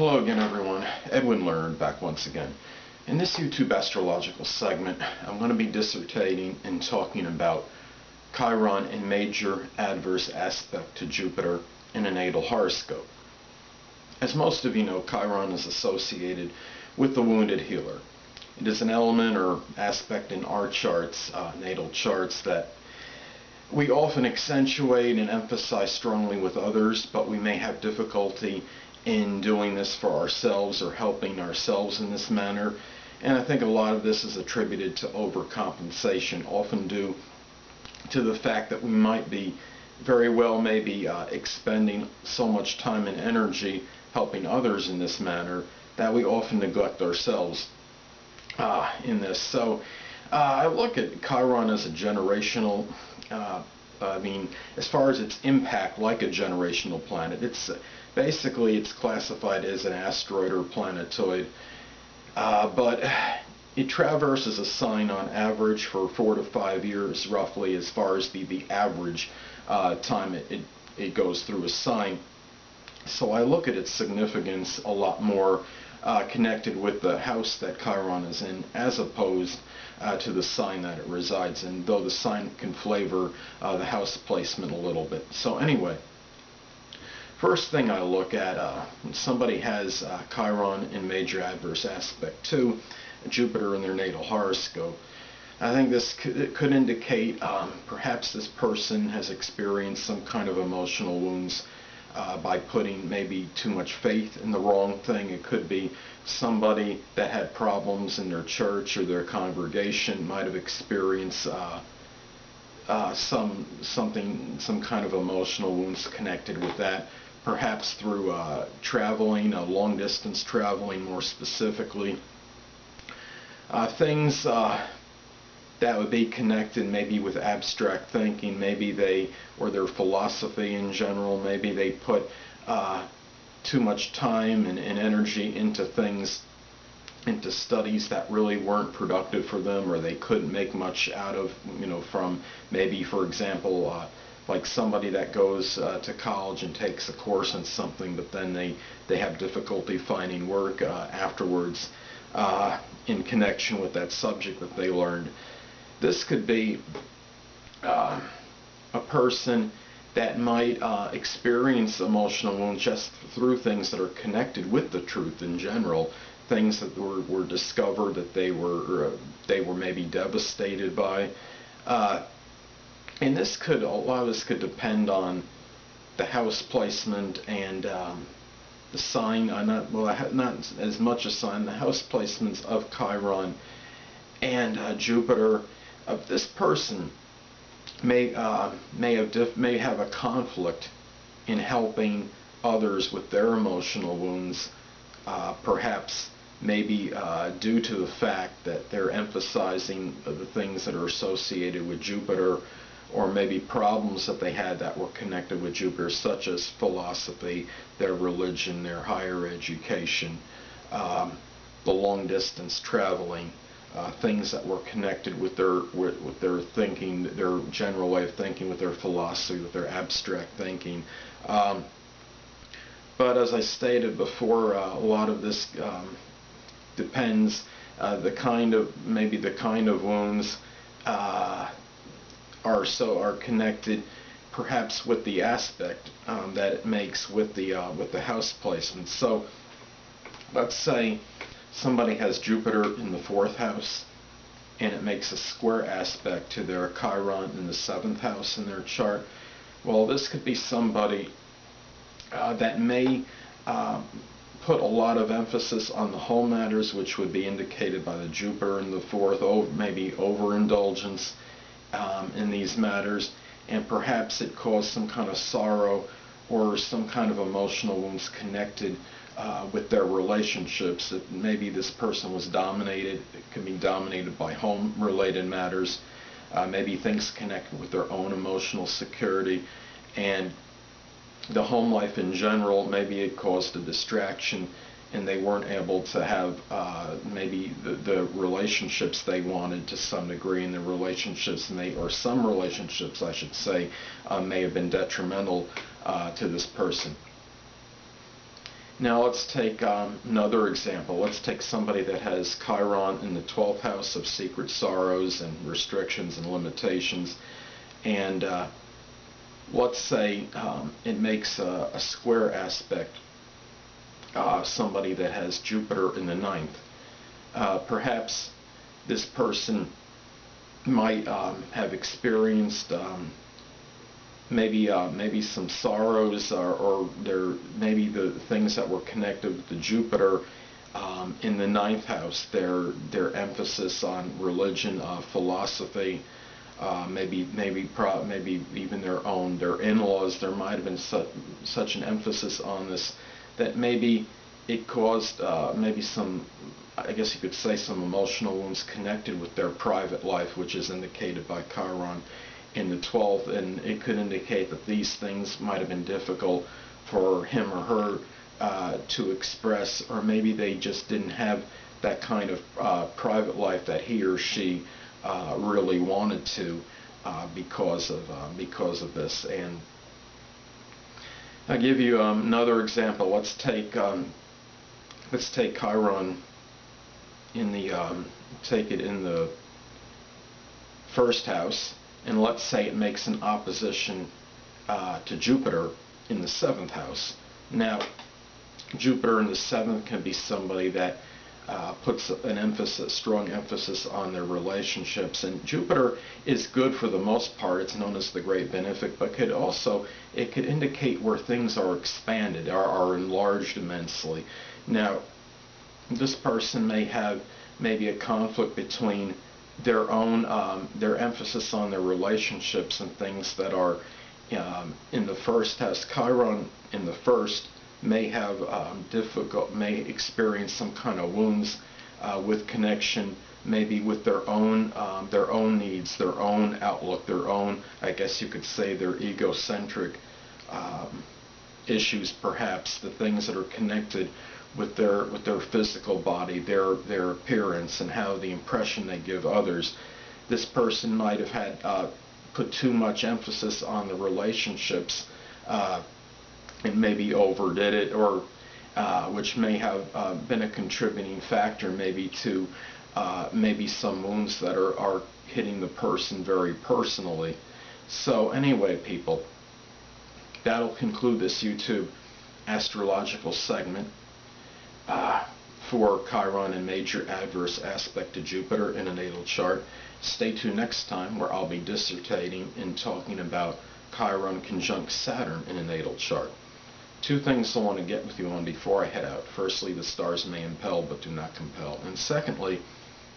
Hello again, everyone. Edwin Learnard back once again. In this YouTube astrological segment, I'm going to be dissertating and talking about Chiron in major adverse aspect to Jupiter in a natal horoscope. As most of you know, Chiron is associated with the wounded healer. It is an element or aspect in our charts, natal charts, that we often accentuate and emphasize strongly with others, but we may have difficulty in doing this for ourselves or helping ourselves in this manner. And I think a lot of this is attributed to overcompensation, often due to the fact that we might be very well maybe expending so much time and energy helping others in this manner that we often neglect ourselves in this. So I look at Chiron as a generational, as far as its impact, like a generational planet. It's basically, it's classified as an asteroid or planetoid, but it traverses a sign on average for 4 to 5 years, roughly, as far as the average time it goes through a sign. So I look at its significance a lot more connected with the house that Chiron is in, as opposed to the sign that it resides in, though the sign can flavor the house placement a little bit. So anyway, first thing I look at when somebody has Chiron in major adverse aspect to Jupiter in their natal horoscope, I think this could indicate perhaps this person has experienced some kind of emotional wounds by putting maybe too much faith in the wrong thing. It could be somebody that had problems in their church or their congregation might have experienced some kind of emotional wounds connected with that, perhaps through traveling, long distance traveling more specifically. Things that would be connected maybe with abstract thinking, maybe or their philosophy in general, maybe they put too much time and energy into things, into studies that really weren't productive for them, or they couldn't make much out of, from maybe, for example, like somebody that goes to college and takes a course in something, but then they have difficulty finding work afterwards in connection with that subject that they learned. This could be a person that might experience emotional wounds just through things that are connected with the truth in general, things that were discovered that they were maybe devastated by. And a lot of this could depend on the house placement and the sign, not as much a sign, the house placements of Chiron and Jupiter of this person may have a conflict in helping others with their emotional wounds, perhaps maybe due to the fact that they're emphasizing the things that are associated with Jupiter, or maybe problems that they had that were connected with Jupiter, such as philosophy, their religion, their higher education, the long distance traveling, things that were connected with their thinking, their general way of thinking, with their philosophy, with their abstract thinking. But as I stated before, a lot of this depends the kind of wounds are connected perhaps with the aspect that it makes with the house placement. So let's say somebody has Jupiter in the 4th house and it makes a square aspect to their Chiron in the 7th house in their chart. Well, this could be somebody that may put a lot of emphasis on the home matters, which would be indicated by the Jupiter in the 4th, maybe overindulgence in these matters, and perhaps it caused some kind of sorrow or some kind of emotional wounds connected with their relationships. Maybe this person was dominated. It could be dominated by home-related matters, maybe things connected with their own emotional security, and the home life in general. Maybe it caused a distraction and they weren't able to have maybe the relationships they wanted to some degree, and the relationships or some relationships I should say may have been detrimental to this person. Now let's take another example. Let's take somebody that has Chiron in the 12th house of secret sorrows and restrictions and limitations, and let's say it makes a square aspect somebody that has Jupiter in the 9th. Perhaps this person might have experienced maybe some sorrows, or maybe the things that were connected with the Jupiter in the 9th house, their emphasis on religion, philosophy, maybe even their in-laws. There might have been such an emphasis on this that maybe it caused maybe some, I guess you could say, some emotional wounds connected with their private life, which is indicated by Chiron in the 12th, and it could indicate that these things might have been difficult for him or her to express, or maybe they just didn't have that kind of private life that he or she really wanted to because of this. And I'll give you another example. Let's take Chiron in the take it in the 1st house, and let's say it makes an opposition to Jupiter in the 7th house. Now, Jupiter in the 7th can be somebody that puts a strong emphasis on their relationships, and Jupiter is good for the most part. It's known as the great benefic, but it could indicate where things are expanded, are enlarged immensely. Now, this person may have maybe a conflict between their own their emphasis on their relationships and things that are in the 1st house. Chiron in the 1st may have may experience some kind of wounds with connection, maybe with their own needs, their own outlook, their own, I guess you could say, their egocentric issues, perhaps the things that are connected with their physical body, their appearance, and how the impression they give others. This person might have had put too much emphasis on the relationships and maybe overdid it, or which may have been a contributing factor maybe to maybe some wounds that are hitting the person very personally. So anyway, people, that'll conclude this YouTube astrological segment for Chiron and major adverse aspect to Jupiter in a natal chart. Stay tuned next time, where I'll be dissertating and talking about Chiron conjunct Saturn in a natal chart. 2 things I want to get with you on before I head out. Firstly, the stars may impel but do not compel. And secondly,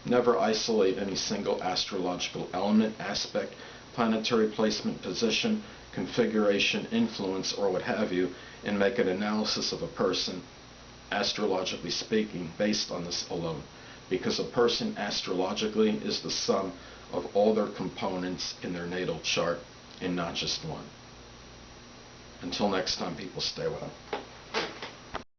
never isolate any single astrological element, aspect, planetary placement, position, configuration, influence, or what have you, and make an analysis of a person, astrologically speaking, based on this alone. Because a person astrologically is the sum of all their components in their natal chart, and not just one. Until next time, people, stay well.